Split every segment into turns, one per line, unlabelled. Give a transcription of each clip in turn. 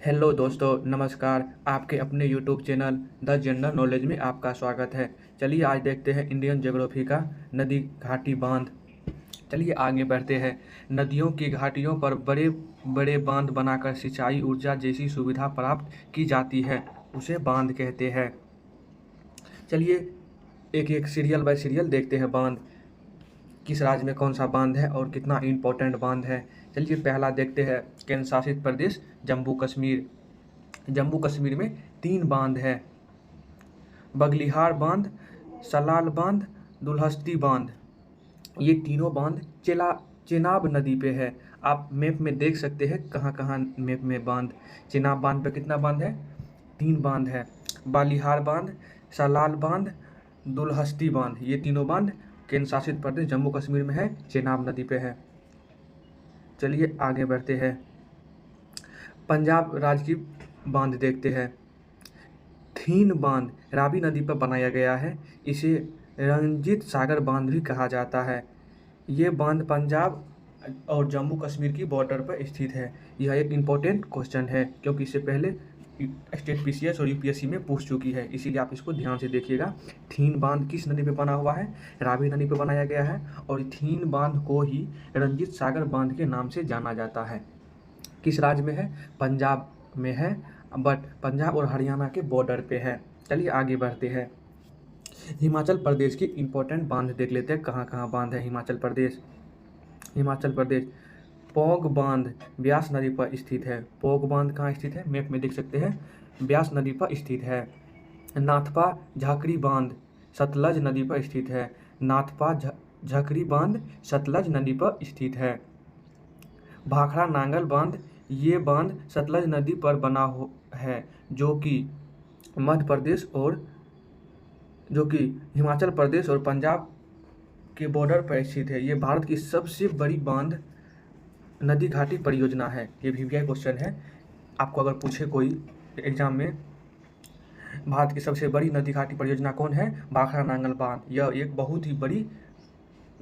Hello दोस्तों, नमस्कार। आपके अपने YouTube channel the general knowledge में आपका स्वागत है। चलिए आज देखते हैं इंडियन ज्योग्राफी का नदी घाटी बांध। चलिए आगे बढ़ते हैं। नदियों की घाटियों पर बड़े बड़े बांध बनाकर सिंचाई ऊर्जा जैसी सुविधा प्राप्त की जाती है, उसे बांध कहते हैं। चलिए एक एक सीरियल बाय सीरियल देखते हैं। बांध किस राज्य में कौन सा बांध है और कितना इम्पोर्टेंट बांध है। चलिए पहला देखते हैं, केंद्र शासित प्रदेश जम्मू कश्मीर। जम्मू कश्मीर में 3 बांध है: बगलिहार बांध, सलाल बांध, दुलहस्ती बांध। ये तीनों बांध चेनाब नदी पे है। आप मैप में देख सकते हैं कहाँ कहाँ मैप में बांध। चेनाब बांध पे कितना बांध है? 3 बांध है। बालिहार बांध, सलाल बांध, दुलहस्ती बांध। ये तीनों बांध केंद्र शासित प्रदेश जम्मू कश्मीर में है, चेनाब नदी पे है। चलिए आगे बढ़ते हैं। पंजाब राज्य की बांध देखते हैं। थीन बांध रावी नदी पर बनाया गया है। इसे रंजीत सागर बांध भी कहा जाता है। ये बांध पंजाब और जम्मू कश्मीर की बॉर्डर पर स्थित है। यह एक इम्पोर्टेंट क्वेश्चन है क्योंकि इससे पहले स्टेट पीसीएस और यूपीएससी में पूछ चुकी है, इसीलिए आप इसको ध्यान से देखिएगा। थीन बांध किस नदी पे बना हुआ है? रावी नदी पे बनाया गया है और थीन बांध को ही रंजीत सागर बांध के नाम से जाना जाता है। किस राज्य में है? पंजाब में है, बट पंजाब और हरियाणा के बॉर्डर पे है। चलिए आगे बढ़ते हैं। हिमाचल प्रदेश की इम्पोर्टेंट बांध देख लेते हैं, कहाँ कहाँ बांध है हिमाचल प्रदेश। हिमाचल प्रदेश पौंग बांध ब्यास नदी पर स्थित है। पौंग बांध कहाँ स्थित है? मैप में देख सकते हैं, ब्यास नदी पर स्थित है। नाथपा झाकड़ी बांध सतलज नदी पर स्थित है। नाथपा झाकड़ी बांध सतलज नदी पर स्थित है। भाखड़ा नांगल बांध, ये बांध सतलज नदी पर बना है, जो कि हिमाचल प्रदेश और पंजाब के बॉर्डर पर स्थित है। ये भारत की सबसे बड़ी बांध नदी घाटी परियोजना है। ये वीवीआई क्वेश्चन है, आपको अगर पूछे कोई एग्जाम में, भारत की सबसे बड़ी नदी घाटी परियोजना कौन है? भाखड़ा नांगल बांध। यह एक बहुत ही बड़ी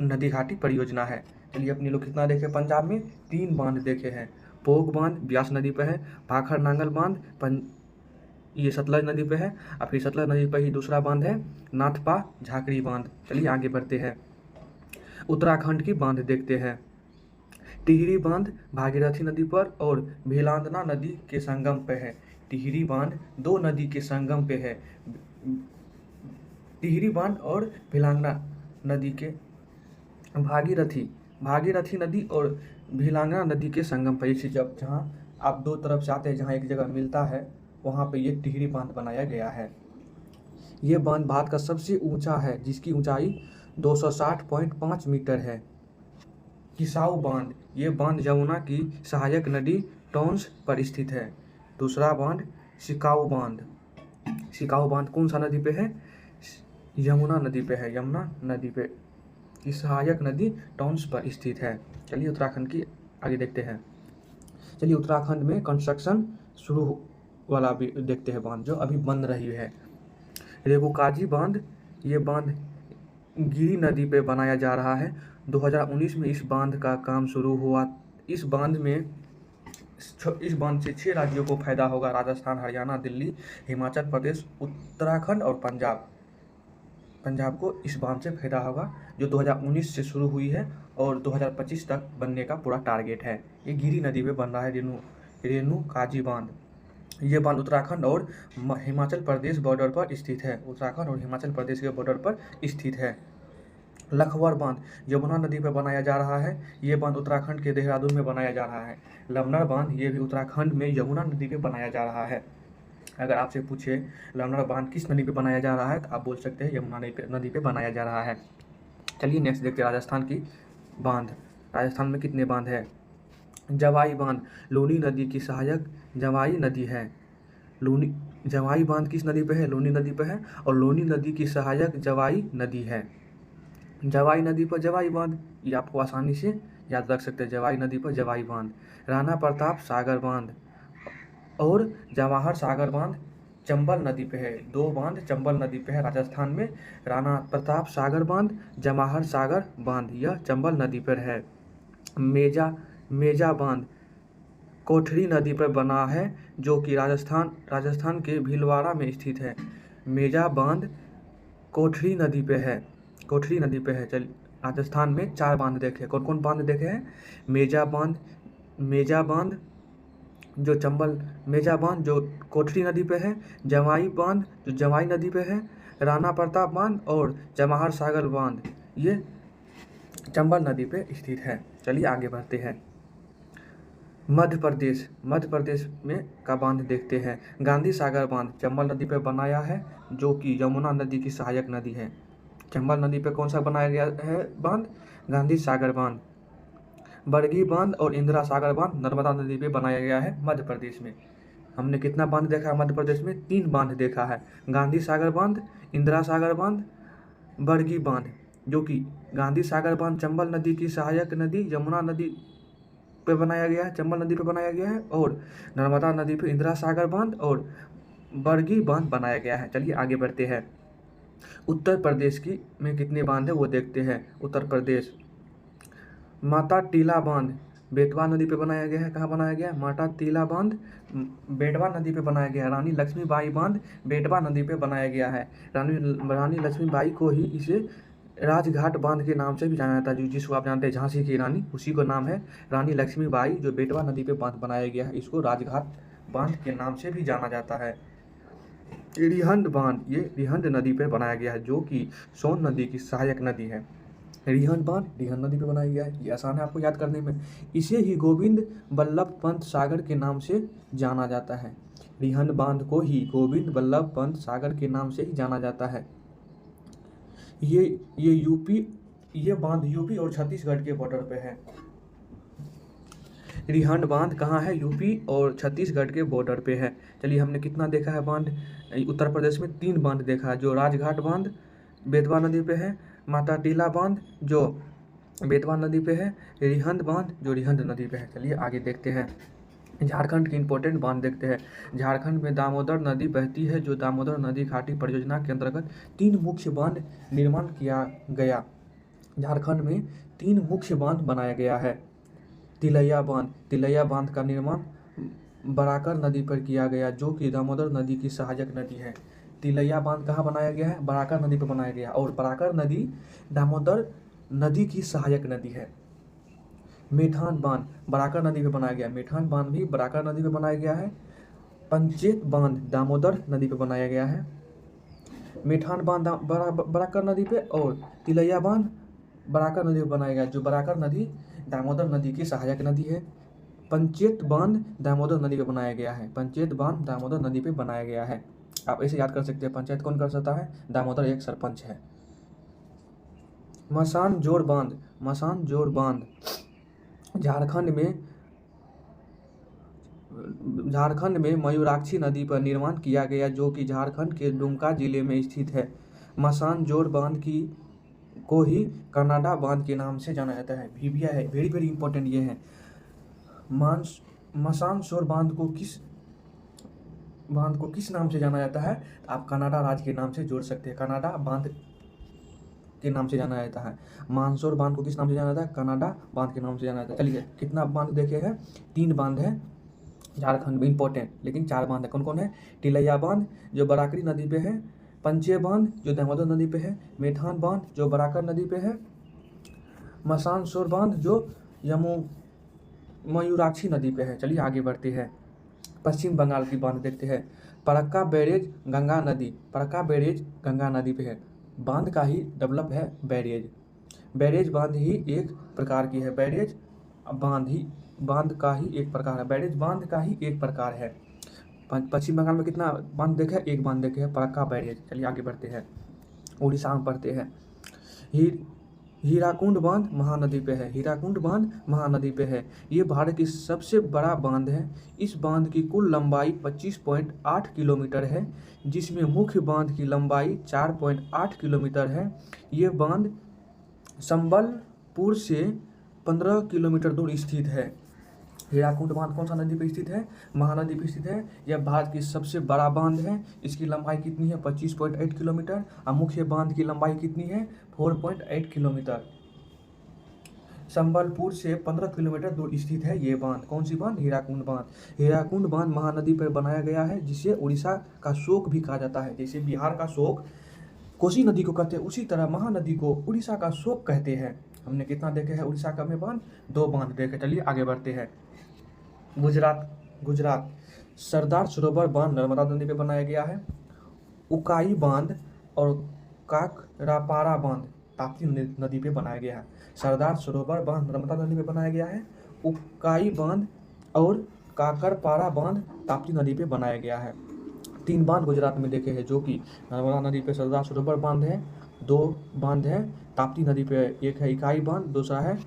नदी घाटी परियोजना है। चलिए अपने लोग कितना देखे? पंजाब में 3 बांध देखे हैं। पोग बांध ब्यास नदी पर है, भाखड़ नांगल बांध ये सतलज नदी पे है, और फिर सतलज नदी पर ही दूसरा बांध है नाथपा झाकड़ी बांध। चलिए आगे बढ़ते हैं। उत्तराखंड की बांध देखते हैं। टिहरी बांध भागीरथी नदी पर और भिलांदना नदी के संगम पे है। टिहरी बांध 2 नदी के संगम पे है। टिहरी बांध और भिलांगना नदी के भागीरथी नदी और भिलांगना नदी के संगम पर, इसी जब जहाँ आप 2 तरफ से आते हैं, जहाँ एक जगह मिलता है, वहाँ पे ये टिहरी बांध बनाया गया है। ये बांध भारत का सबसे ऊंचा है, जिसकी ऊंचाई 260.5 मीटर है। किसाऊ बांध, ये बांध यमुना की सहायक नदी टॉन्स पर स्थित है। दूसरा बांध सिकाऊ बांध। सिकाऊ बांध कौन सा नदी पे है? यमुना नदी पे है। यमुना नदी पे की सहायक नदी टॉन्स पर स्थित है। चलिए उत्तराखंड की आगे देखते हैं। चलिए उत्तराखंड में कंस्ट्रक्शन शुरू वाला भी देखते हैं, बांध जो अभी बन रही है। रेवुकाजी बांध, ये बांध गिरी नदी पे बनाया जा रहा है। 2019 में इस बांध का काम शुरू हुआ। इस बांध से 6 राज्यों को फायदा होगा: राजस्थान, हरियाणा, दिल्ली, हिमाचल प्रदेश, उत्तराखंड और पंजाब। पंजाब को इस बांध से फायदा होगा, जो 2019 से शुरू हुई है और 2025 तक बनने का पूरा टारगेट है। ये गिरी नदी पे बन रहा है, रेणुकाजी बांध। ये बांध उत्तराखंड और हिमाचल प्रदेश बॉर्डर पर स्थित है। उत्तराखंड और हिमाचल प्रदेश के बॉर्डर पर स्थित है। लखवर बांध यमुना नदी पर बनाया जा रहा है। ये बांध उत्तराखंड के देहरादून में बनाया जा रहा है। लमनर बांध, ये भी उत्तराखंड में यमुना नदी पे बनाया जा रहा है। अगर आपसे पूछे लमनर बांध किस नदी पे बनाया जा रहा है, तो आप बोल सकते हैं यमुना नदी पे बनाया जा रहा है। चलिए नेक्स्ट देखते हैं राजस्थान की बांध। राजस्थान में कितने बांध है? जवाई बांध लूनी नदी की सहायक जवाई नदी है। जवाई बांध किस नदी पे है? लूनी नदी पे है, और लूनी नदी की सहायक जवाई नदी है। जवाई नदी पर जवाई बांध, ये आपको आसानी से याद रख सकते हैं। जवाई नदी पर जवाई बांध। राणा प्रताप सागर बांध और जवाहर सागर बांध चंबल नदी पे है। 2 बांध चंबल नदी पे है राजस्थान में। राणा प्रताप सागर बांध, जवाहर सागर बांध, यह चंबल नदी पर है। मेजा बांध कोठरी नदी पर बना है जो कि राजस्थान के भीलवाड़ा में स्थित है। मेजा बांध कोठरी नदी पे है। कोठरी नदी पे है। चल राजस्थान में 4 बांध देखे। कौन कौन बांध देखे हैं? मेजा बांध जो कोठरी नदी पे है, जवाई बांध जो जवाई नदी पे है, राणा प्रताप बांध और जवाहर सागर बांध ये चंबल नदी पे स्थित है। चलिए आगे बढ़ते हैं। मध्य प्रदेश में का बांध देखते हैं। गांधी सागर बांध चंबल नदी पे बनाया है जो कि यमुना नदी की सहायक नदी है। चंबल नदी पे कौन सा बनाया गया है बांध? गांधी सागर बांध। बरगी बांध और इंदिरा सागर बांध नर्मदा नदी पे बनाया गया है मध्य प्रदेश में। हमने कितना बांध देखा है मध्य प्रदेश में? 3 बांध देखा है। गांधी सागर बांध, इंदिरा सागर बांध, बरगी बांध, जो कि गांधी सागर बांध चंबल नदी की सहायक नदी यमुना नदी पे बनाया गया है, चंबल नदी पे बनाया गया है, और नर्मदा नदी पे इंदिरा सागर बांध और बरगी बांध बनाया गया है। चलिए आगे बढ़ते हैं। उत्तर प्रदेश की में कितने बांध है वो देखते हैं। उत्तर प्रदेश माता टीला बांध बेतवा नदी पे बनाया गया है। कहाँ बनाया गया है? माता टीला बांध बेटवा नदी पे बनाया गया है। रानी लक्ष्मीबाई बांध बेटवा नदी पे बनाया गया है। रानी लक्ष्मीबाई को ही इसे राजघाट बांध के नाम से भी जाना जाता है। जिसको आप जानते हैं झांसी की रानी, उसी को नाम है रानी लक्ष्मीबाई। जो बेटवा नदी पे बांध बनाया गया है इसको राजघाट बांध के नाम से भी जाना जाता है। रिहंद बांध ये रिहंद नदी पे बनाया गया है जो कि सोन नदी की सहायक नदी है। रिहंद बांध रिहंद नदी पे बनाया गया है। ये आसान है आपको याद करने में। इसे ही गोविंद बल्लभ पंत सागर के नाम से जाना जाता है। रिहंद बांध को ही गोविंद बल्लभ पंत सागर के नाम से ही जाना जाता है। ये बांध यूपी और छत्तीसगढ़ के बॉर्डर पे है। रिहंद बांध कहाँ है? यूपी और छत्तीसगढ़ के बॉर्डर पे है। चलिए हमने कितना देखा है बांध? उत्तर प्रदेश में 3 बांध देखा है, जो राजघाट बांध बेतवा नदी पे है, माता टीला बांध जो बेतवा नदी पे है, रिहंद बांध जो रिहंद नदी पे है। चलिए आगे देखते हैं। झारखंड की इंपॉर्टेंट बांध देखते हैं। झारखंड में दामोदर नदी बहती है जो दामोदर नदी घाटी परियोजना के अंतर्गत 3 मुख्य बांध निर्माण किया गया। झारखंड में 3 मुख्य बांध बनाया गया है। तिलैया बांध का निर्माण बराकर नदी पर किया गया जो कि दामोदर नदी की सहायक नदी है। तिलैया बांध कहाँ बनाया गया है? बराकर नदी पर बनाया गया, और बराकर नदी दामोदर नदी की सहायक नदी है। मेठान बांध बराकर नदी पे बनाया गया। मेठान बांध भी बराकर नदी पे बनाया गया है। पंचेत बांध दामोदर नदी पे बनाया गया है। मेठान बांध बराकर नदी पे और तिलैया बांध बराकर नदी पे बनाया गया जो बराकर नदी दामोदर नदी की सहायक नदी है। पंचेत बांध दामोदर नदी पे बनाया गया है। पंचेत बांध दामोदर नदी पे बनाया गया है। आप ऐसे याद कर सकते हैं। पंचायत कौन कर सकता है? दामोदर एक सरपंच है। मसान जोड़ बांध झारखंड में मयूराक्षी नदी पर निर्माण किया गया जो कि झारखंड के दुमका जिले में स्थित है। मसान जोड़ बांध को ही कर्नाडा बांध के नाम से जाना जाता है। भीबिया है, वेरी वेरी इंपॉर्टेंट ये है। मसान जोड़ बांध को किस नाम से जाना जाता है? आप कनाडा राज्य के नाम से जोड़ सकते हैं। कनाडा बांध के नाम से जाना जाता है। मानसोर बांध को किस नाम से जाना जाता है? कनाडा बांध के नाम से जाना जाता है। चलिए कितना बांध देखे हैं? 3 बांध है झारखंड में इंपॉर्टेंट, लेकिन 4 बांध है। कौन कौन है? तिलैया बांध जो बराकरी नदी पे है, पंचे बांध जो दामोदर नदी पे है, मेठान बांध जो बराकर नदी पे है, मसानसोर बांध जो मयूराक्षी नदी पे है। चलिए आगे बढ़ते हैं। पश्चिम बंगाल की बांध देखते हैं। फरक्का बैरेज गंगा नदी पे है। बांध का ही डेवलप है बैरेज बांध ही एक प्रकार की है। बैरेज बांध का ही एक प्रकार है। बैरेज बांध का ही एक प्रकार है। पश्चिम बंगाल में कितना बांध देखे? 1 बांध देखे हैं, फरक्का बैरेज। चलिए आगे बढ़ते हैं। उड़ीसा में पढ़ते हैं। हीराकुंड बांध महानदी पे है। हीराकुंड बांध महानदी पे है। ये भारत की सबसे बड़ा बांध है। इस बांध की कुल लंबाई 25.8 किलोमीटर है, जिसमें मुख्य बांध की लंबाई 4.8 किलोमीटर है। ये बांध संबलपुर से 15 किलोमीटर दूर स्थित है। हीराकुंड बांध कौन सा नदी पे स्थित है? महानदी पे स्थित है। यह भारत की सबसे बड़ा बांध है। इसकी लंबाई कितनी है? 25.8 किलोमीटर। और मुख्य बांध की लंबाई कितनी है? 4.8 किलोमीटर। संबलपुर से 15 किलोमीटर दूर स्थित है ये बांध। कौन सी बांध? हीराकुंड बांध। हीराकुंड बांध महानदी पर बनाया गया है, जिसे उड़ीसा का शोक भी कहा जाता है। जैसे बिहार का शोक कोसी नदी को कहते हैं, उसी तरह महानदी को उड़ीसा का शोक कहते हैं। हमने कितना देखे हैं उड़ीसा का में बांध? 2 बांध देखे। चलिए आगे बढ़ते हैं। गुजरात सरदार सरोवर बांध नर्मदा नदी पर बनाया गया है। उकाई बांध और काकरापारा बांध ताप्ती नदी पे बनाया गया है। सरदार सरोवर बांध नर्मदा नदी पे बनाया गया है। उकाई बांध और काकरपारा बांध ताप्ती नदी पे बनाया गया है। 3 बांध गुजरात में देखे हैं, जो कि नर्मदा नदी पे सरदार सरोवर बांध है, 2 बांध है ताप्ती नदी पे, एक है इकाई बांध, दूसरा है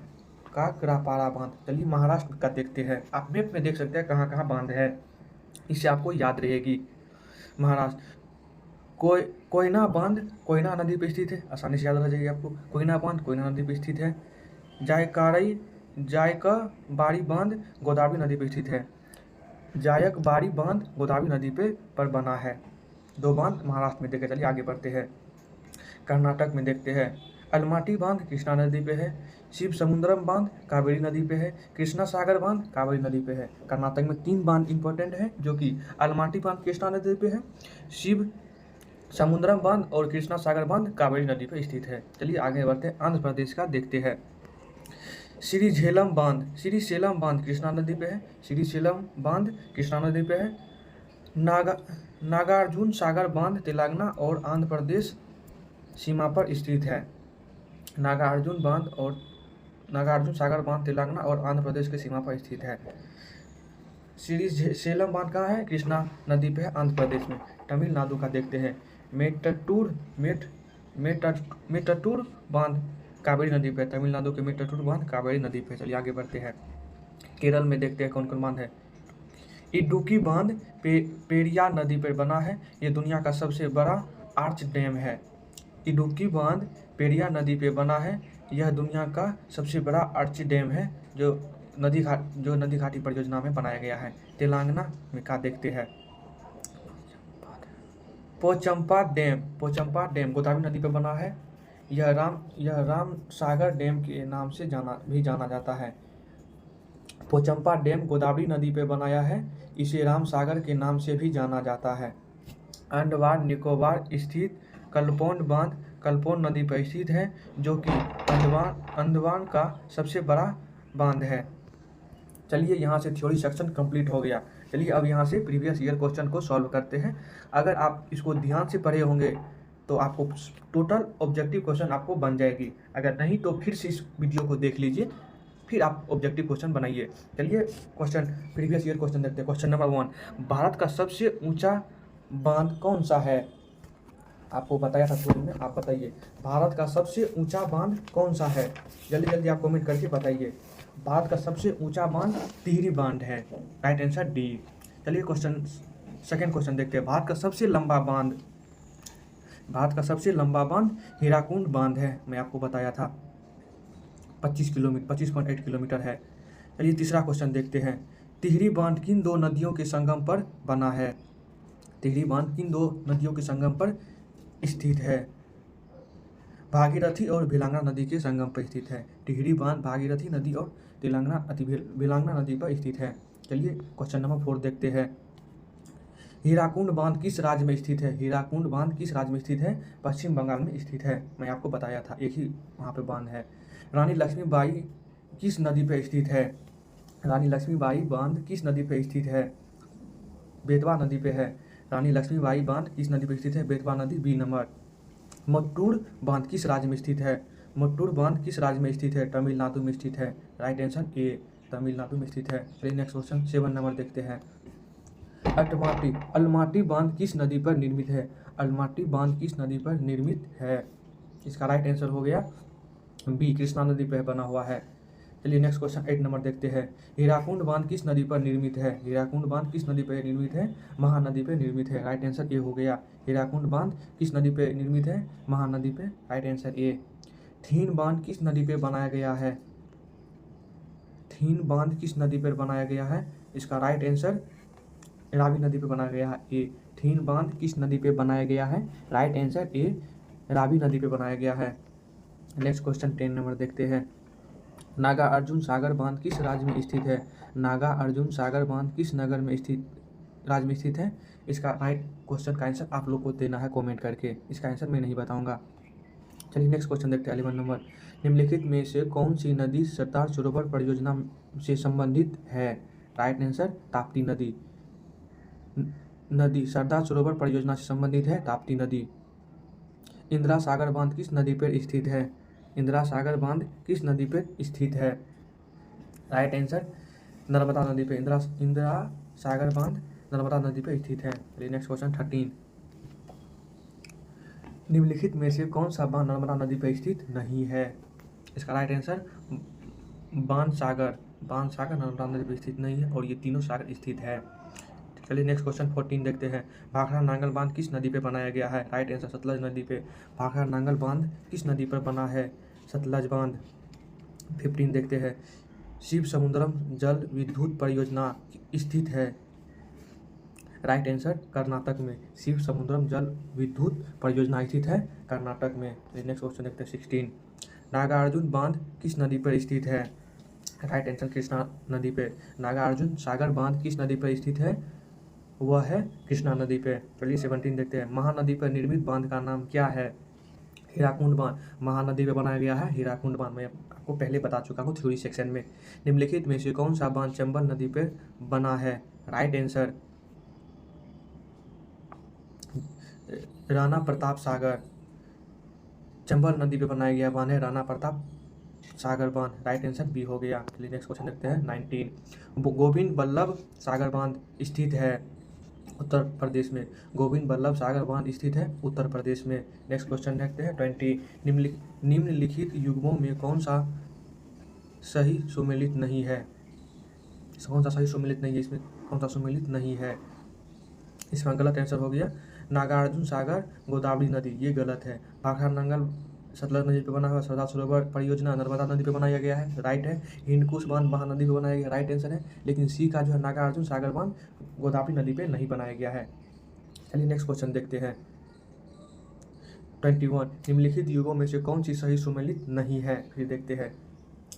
काकरापारा बांध। चलिए महाराष्ट्र का देखते हैं। आप मैप में देख सकते हैं कहाँ कहाँ बांध है, इससे आपको याद रहेगी। महाराष्ट्र कोयना बांध कोयना नदी पर स्थित है, आसानी से याद रह जाएगी आपको। कोयना बांध कोयना नदी पर स्थित है। जायकबाड़ी बांध गोदावरी नदी पर स्थित है। जायकबाड़ी बांध गोदावरी नदी पर बना है। 2 बांध महाराष्ट्र में देखे। चलिए आगे बढ़ते हैं। कर्नाटक में देखते हैं। अलमाटी बांध कृष्णा नदी पे है। शिव समुद्रम बांध कावेरी नदी पे है। कृष्णा सागर बांध कावेरी नदी पे है। कर्नाटक में 3 बांध इंपॉर्टेंट है, जो कि अलमाटी बांध कृष्णा नदी पे है, शिव समुद्रम बांध और कृष्णा सागर बांध कावेरी नदी पर स्थित है। चलिए आगे बढ़ते हैं। आंध्र प्रदेश का देखते हैं। श्रीशैलम बांध कृष्णा नदी पे है। श्रीशैलम बांध कृष्णा नदी पे है। नागार्जुन सागर बांध तेलंगाना और आंध्र प्रदेश सीमा पर स्थित है। नागार्जुन सागर बांध तेलंगाना और आंध्र प्रदेश की सीमा पर स्थित है। श्रीशैलम बांध कहाँ है? कृष्णा नदी पे है, आंध्र प्रदेश में। तमिलनाडु का देखते हैं। मेट्टूर बांध कावेरी नदी पे। तमिलनाडु के मेट्टूर बांध कावेरी नदी पे। चलिए आगे बढ़ते हैं। केरल में देखते हैं कौन कौन बांध है। इडुक्की बांध पेरियार नदी पर बना है। ये दुनिया का सबसे बड़ा आर्च डैम है। इडुक्की बांध पेरियार नदी पे बना है। यह दुनिया का सबसे बड़ा आर्च डैम है, जो नदी घाटी परियोजना में बनाया गया है। तेलंगाना में का देखते हैं। पोचम्पा डैम गोदावरी नदी पर बना है। यह राम सागर डैम के नाम से जाना जाता है। पोचम्पा डैम गोदावरी नदी पर बनाया है। इसे राम सागर के नाम से भी जाना जाता है। अंडमान निकोबार स्थित कल्पोन बांध कल्पोन नदी पर स्थित है, जो कि अंडमान का सबसे बड़ा बांध है। चलिए यहाँ से थ्योरी सेक्शन कंप्लीट हो गया। चलिए अब यहाँ से प्रीवियस ईयर क्वेश्चन को सॉल्व करते हैं। अगर आप इसको ध्यान से पढ़े होंगे तो आपको टोटल ऑब्जेक्टिव क्वेश्चन आपको बन जाएगी। अगर नहीं तो फिर से इस वीडियो को देख लीजिए, फिर आप ऑब्जेक्टिव क्वेश्चन बनाइए। चलिए क्वेश्चन प्रीवियस ईयर क्वेश्चन देखते हैं। क्वेश्चन नंबर 1, भारत का सबसे ऊंचा बांध कौन सा है? आपको बताया था थोड़ी में, आप बताइए भारत का सबसे ऊंचा बांध कौन सा है? जल्दी जल्दी आप कमेंट करके बताइए। भारत का सबसे ऊंचा बांध टिहरी बांध है। Right answer D. चलिए सेकंड क्वेश्चन देखते हैं। भारत का सबसे लंबा बांध हीराकुंड बांध है। मैं आपको बताया था 25.8 किलोमीटर है। चलिए तीसरा क्वेश्चन देखते हैं। टिहरी बांध किन 2 नदियों के संगम पर बना है? टिहरी बांध किन 2 नदियों के संगम पर स्थित है? भागीरथी और भिलांगना नदी के संगम पर स्थित है। टिहरी बांध भागीरथी नदी और भिलांगना नदी पर स्थित है। चलिए क्वेश्चन नंबर 4 देखते हैं। हीराकुंड बांध किस राज्य में स्थित है? हीराकुंड बांध किस राज्य में स्थित है? पश्चिम बंगाल में स्थित है। मैं आपको बताया था, एक ही वहाँ पे बांध है। रानी लक्ष्मीबाई किस नदी पर स्थित है? रानी लक्ष्मीबाई बांध किस नदी पर स्थित है? बेतवा नदी पे है। रानी लक्ष्मीबाई बांध किस नदी पर स्थित है? बेतवा नदी, बी नंबर। मुट्टूर बांध किस राज्य में स्थित है? मुट्टूर बांध किस राज्य में स्थित है? तमिलनाडु में स्थित है। राइट आंसर ए, तमिलनाडु में स्थित है। चलिए नेक्स्ट क्वेश्चन 7 नंबर देखते हैं। अलमाटी बांध किस नदी पर निर्मित है? अलमाटी बांध किस नदी पर निर्मित है? इसका राइट आंसर हो गया बी, कृष्णा नदी पर बना हुआ है। चलिए नेक्स्ट क्वेश्चन 8 नंबर देखते हैं। हीराकुंड बांध किस नदी पर निर्मित है? हीराकुंड बांध किस नदी पर निर्मित है? महानदी पर निर्मित है। राइट आंसर ए हो गया। हीराकुंड बांध किस नदी पर निर्मित है? महानदी पे। Right answer A. थीन बांध किस नदी पर बनाया गया है? थीन बांध किस नदी पर बनाया गया है? इसका राइट आंसर रावी नदी पर बनाया गया है। ए, थीन बांध किस नदी पर बनाया गया है? राइट आंसर ए, रावी नदी पर बनाया गया है। नेक्स्ट क्वेश्चन 10 नंबर देखते हैं। नागा अर्जुन सागर बांध किस राज्य में स्थित है? नागा अर्जुन सागर बांध किस नगर में स्थित राज्य में स्थित है? इसका राइट क्वेश्चन का आंसर आप लोग को देना है कमेंट करके, इसका आंसर मैं नहीं बताऊंगा। चलिए नेक्स्ट क्वेश्चन देखते हैं 11 नंबर। निम्नलिखित में से कौन सी नदी सरदार सरोवर परियोजना से संबंधित है? राइट आंसर ताप्ती नदी। नदी सरदार सरोवर परियोजना से संबंधित है ताप्ती नदी। इंदिरा सागर बांध किस नदी पर स्थित है? इंदिरा सागर बांध किस नदी पर स्थित है? राइट आंसर नर्मदा नदी पे। इंदिरा सागर बांध नर्मदा नदी पर स्थित है। चलिए नेक्स्ट क्वेश्चन 13। निम्नलिखित में से कौन सा बांध नर्मदा नदी पर स्थित नहीं है? इसका राइट आंसर बांध सागर नर्मदा नदी पर स्थित नहीं है और ये तीनों सागर स्थित है। चलिए नेक्स्ट क्वेश्चन 14 देखते हैं। भाखड़ा नांगल बांध किस नदी पे बनाया गया है? राइट आंसर सतलज नदी पे। भाखड़ा नांगल बांध किस नदी पर बना है? सतलज बांध। 15 देखते हैं। शिव समुद्रम जल विद्युत परियोजना स्थित है? राइट आंसर कर्नाटक में। शिव समुद्रम जल विद्युत परियोजना स्थित है कर्नाटक में। नेक्स्ट क्वेश्चन देखते हैं 16। नागार्जुन बांध किस नदी पर स्थित है? राइट आंसर कृष्णा नदी पे। नागार्जुन सागर बांध किस नदी पर स्थित है? वह है कृष्णा नदी पे। चलिए 17 देखते हैं। महानदी पर निर्मित बांध का नाम क्या है? हीराकुंड बांध। महानदी पे बनाया गया है हीराकुंड बांध। मैं आपको पहले बता चुका हूँ थ्योरी सेक्शन में। निम्नलिखित में से कौन सा बांध चंबल नदी पे बना है? Right answer Rana Pratap Sagar. चंबल नदी पे बनाया गया बांध है राणा प्रताप सागर बांध। राइट आंसर बी हो गया। चलिए नेक्स्ट क्वेश्चन देखते हैं 19। गोविंद बल्लभ सागर बांध स्थित है उत्तर प्रदेश में। गोविंद बल्लभ सागर बांध स्थित है उत्तर प्रदेश में। नेक्स्ट क्वेश्चन देखते हैं 20। निम्नलिखित युग्मों में कौन सा सही सुमेलित नहीं है? कौन सा सही सुमेलित नहीं है? इसमें कौन सा सुमेलित नहीं है? इसका गलत आंसर हो गया नागार्जुन सागर गोदावरी नदी, ये गलत है। भाखड़ा नांगल सतलज नदी पे बना हुआ। सरदार सरोवर परियोजना नर्मदा नदी पे बनाया गया है, राइट है। हिंदकुश बांध महानदी पे बनाया गया, राइट आंसर है। लेकिन सी का जो है नागार्जुन सागर बांध गोदावरी नदी पे नहीं बनाया गया है। चलिए नेक्स्ट क्वेश्चन देखते हैं 21। निम्नलिखित युगों में से कौन सी सही सुमेलित नहीं है? फिर देखते हैं।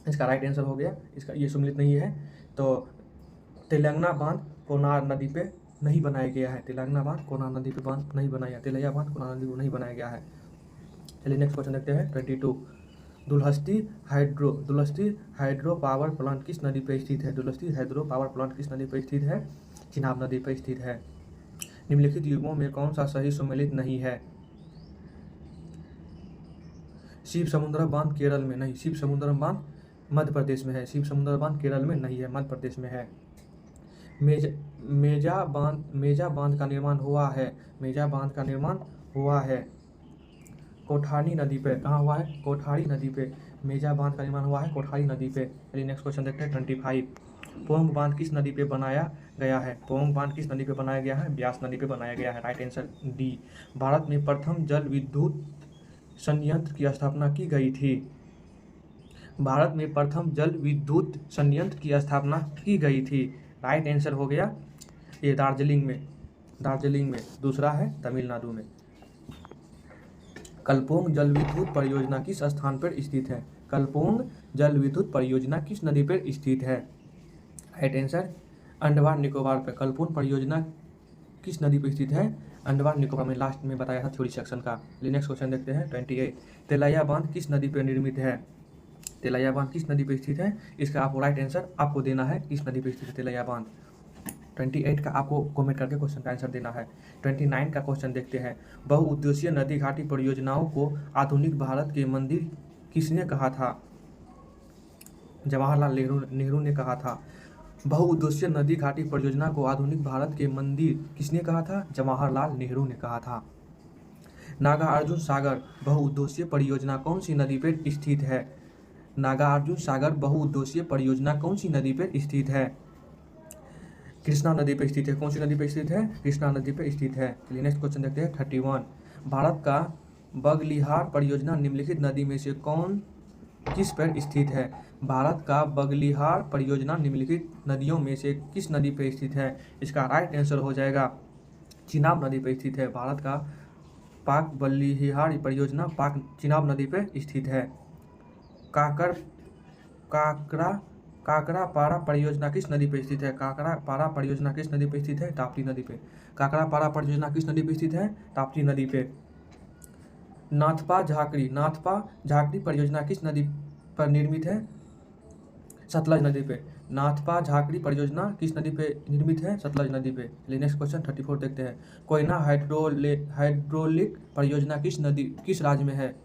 इसका राइट आंसर हो गया, इसका ये सुमेलित नहीं है तो तेलंगाना बांध कोनार नदी पे नहीं बनाया गया है। तेलंगाना बांध कोनार नदी पे बांध नहीं बनाया, तेलैया बांध कोनार नदी को नहीं बनाया गया है। चलिए नेक्स्ट क्वेश्चन देखते हैं 22। दुलहस्ती हाइड्रो पावर प्लांट किस नदी पर स्थित है? दुलहस्ती हाइड्रो पावर प्लांट किस नदी पर स्थित है? चिनाब नदी पर स्थित है। निम्नलिखित युग्मों में कौन सा सही सुमेलित नहीं है? शिव समुद्र बांध केरल में नहीं, शिव समुद्र बांध मध्य प्रदेश में है। शिव समुद्र बांध केरल में नहीं है, मध्य प्रदेश में है। मेजा बांध का निर्माण हुआ है। मेजा बांध का निर्माण हुआ है कोठारी नदी पे। कहाँ हुआ है? कोठारी नदी पे। मेजा बांध का निर्माण हुआ है कोठारी नदी पे। चलिए नेक्स्ट क्वेश्चन देखते हैं 25। पोंग बांध किस नदी पे बनाया गया है? पोंग बांध किस नदी पे बनाया गया है? ब्यास नदी पे बनाया गया है, राइट आंसर डी। भारत में प्रथम जल विद्युत संयंत्र की स्थापना की गई थी। भारत में प्रथम जल विद्युत संयंत्र की स्थापना की गई थी, राइट आंसर हो गया ये दार्जिलिंग में। दूसरा है तमिलनाडु में। कलपोंग जल विद्युत परियोजना किस स्थान पर स्थित है? कलपोंग जल विद्युत परियोजना किस नदी पर स्थित है? राइट आंसर अंडमान निकोबार पर। कलपोंग परियोजना किस नदी पर स्थित है? अंडमान निकोबार में। लास्ट में बताया था थ्योरी सेक्शन का। नेक्स्ट क्वेश्चन देखते हैं 28। तेलैया बांध किस नदी पर निर्मित है? तेलैया बांध किस नदी पर स्थित है? इसका आपको राइट आंसर आपको देना है, किस नदी पर स्थित है तेलैया बांध। 28 का आपको कमेंट करके क्वेश्चन का आंसर देना है। 29 का क्वेश्चन देखते हैं। बहुउद्देशीय नदी घाटी परियोजनाओं को आधुनिक भारत के मंदिर किसने कहा था? जवाहरलाल नेहरू ने कहा था। बहुउद्देशीय नदी घाटी परियोजना को आधुनिक भारत के मंदिर किसने कहा था? जवाहरलाल नेहरू ने कहा था। नागार्जुन सागर बहुउद्देशीय परियोजना कौन सी नदी पर स्थित है? नागार्जुन सागर बहुउद्देशीय परियोजना कौन सी नदी पर स्थित है? कृष्णा नदी पर स्थित है। कौन सी नदी पर स्थित है? कृष्णा नदी पर स्थित है। चलिए नेक्स्ट क्वेश्चन देखते हैं 31। भारत का बगलिहार परियोजना निम्नलिखित नदी में से किस पर स्थित है? भारत का बगलिहार परियोजना निम्नलिखित नदियों में से किस नदी पर स्थित है? इसका राइट आंसर हो जाएगा चिनाब नदी पर स्थित है। भारत का पाक बगलिहार परियोजना चिनाब नदी पर स्थित है। काकरापारा परियोजना किस नदी पर स्थित है? काकरापारा परियोजना किस नदी पर स्थित है? ताप्ती नदी पे। काकरापारा परियोजना किस नदी पर स्थित है? ताप्ती नदी पे। नाथपा झाकड़ी परियोजना किस नदी पर निर्मित है? सतलज नदी पे। नाथपा झाकड़ी परियोजना किस नदी पे निर्मित है? सतलज नदी पे। चलिए नेक्स्ट क्वेश्चन 34 देखते हैं। कोयना हाइड्रोलिक परियोजना किस राज्य में है?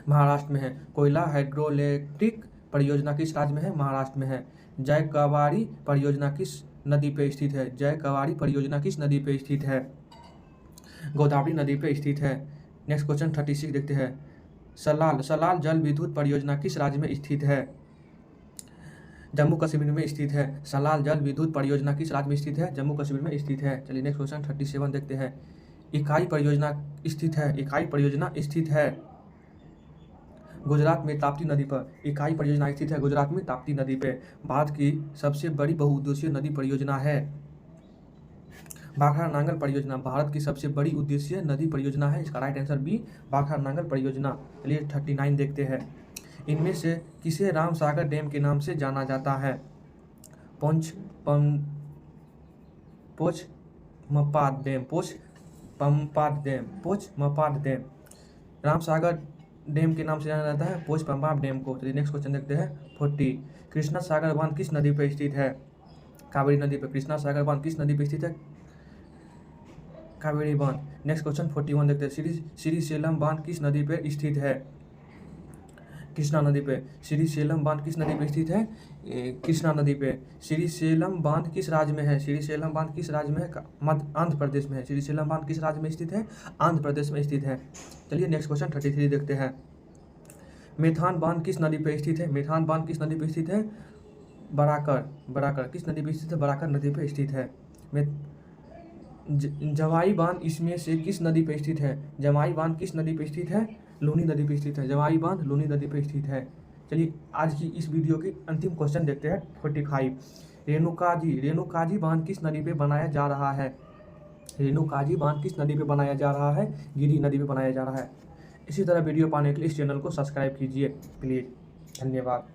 महाराष्ट्र में है। कोयला हाइड्रोइलेक्ट्रिक परियोजना किस राज्य में है? महाराष्ट्र में है। जयकवाड़ी परियोजना किस नदी पे स्थित है? जयकवाड़ी परियोजना किस नदी पे स्थित है? गोदावरी नदी पे स्थित है। नेक्स्ट क्वेश्चन 36 देखते हैं। सलाल जल विद्युत परियोजना किस राज्य में स्थित है? जम्मू कश्मीर में स्थित है। सलाल जल विद्युत परियोजना किस राज्य में स्थित है? जम्मू कश्मीर में स्थित है। चलिए नेक्स्ट क्वेश्चन 37 देखते हैं। इकाई परियोजना स्थित है गुजरात में ताप्ती नदी पर। इकाई परियोजना स्थित है गुजरात में ताप्ती नदी पे। भारत की सबसे बड़ी बहुउद्देशीय नदी परियोजना है भाखड़ा नांगल परियोजना। भारत की सबसे बड़ी उद्देशीय नदी परियोजना है। इसका right answer B, Bhakra Nangal परियोजना। चलिए 39 देखते हैं। इनमें से किसे रामसागर डैम के नाम से जाना जाता है? पोचमपाद डैम। रामसागर डैम के नाम से जाना जाता है पोचमपाद डैम को। चलिए नेक्स्ट क्वेश्चन देखते हैं 40। कृष्णा सागर बांध किस नदी पर स्थित है? कावेरी नदी पर। कृष्णा सागर बांध किस नदी पर स्थित है? कावेरी बांध। नेक्स्ट क्वेश्चन 41 देखते हैं। श्रीशैलम बांध किस नदी पर स्थित है? कृष्णा नदी पे। श्रीशैलम बांध किस नदी पे स्थित है? कृष्णा नदी पे। श्रीशैलम बांध किस राज्य में है? श्रीशैलम बांध किस राज्य में है? आंध्र प्रदेश में है। श्रीशैलम बांध किस राज्य में स्थित है? आंध्र प्रदेश में स्थित है। चलिए नेक्स्ट क्वेश्चन 33 देखते हैं। मेथान बांध किस नदी पे स्थित है? मेथान बांध किस नदी पे स्थित है? बराकर किस नदी पे स्थित है? बराकर नदी पे स्थित है। जवाई बांध इसमें से किस नदी पे स्थित है? जवाई बांध किस नदी पे स्थित है? लूनी नदी पे स्थित है। जवाई बांध लूनी नदी पे स्थित है। चलिए आज की इस वीडियो की अंतिम क्वेश्चन देखते हैं 45। रेणुकाजी बांध किस नदी पे बनाया जा रहा है? रेणुकाजी बांध किस नदी पे बनाया जा रहा है? गिरी नदी पे बनाया जा रहा है। इसी तरह वीडियो पाने के लिए इस चैनल को सब्सक्राइब कीजिए प्लीज़। धन्यवाद।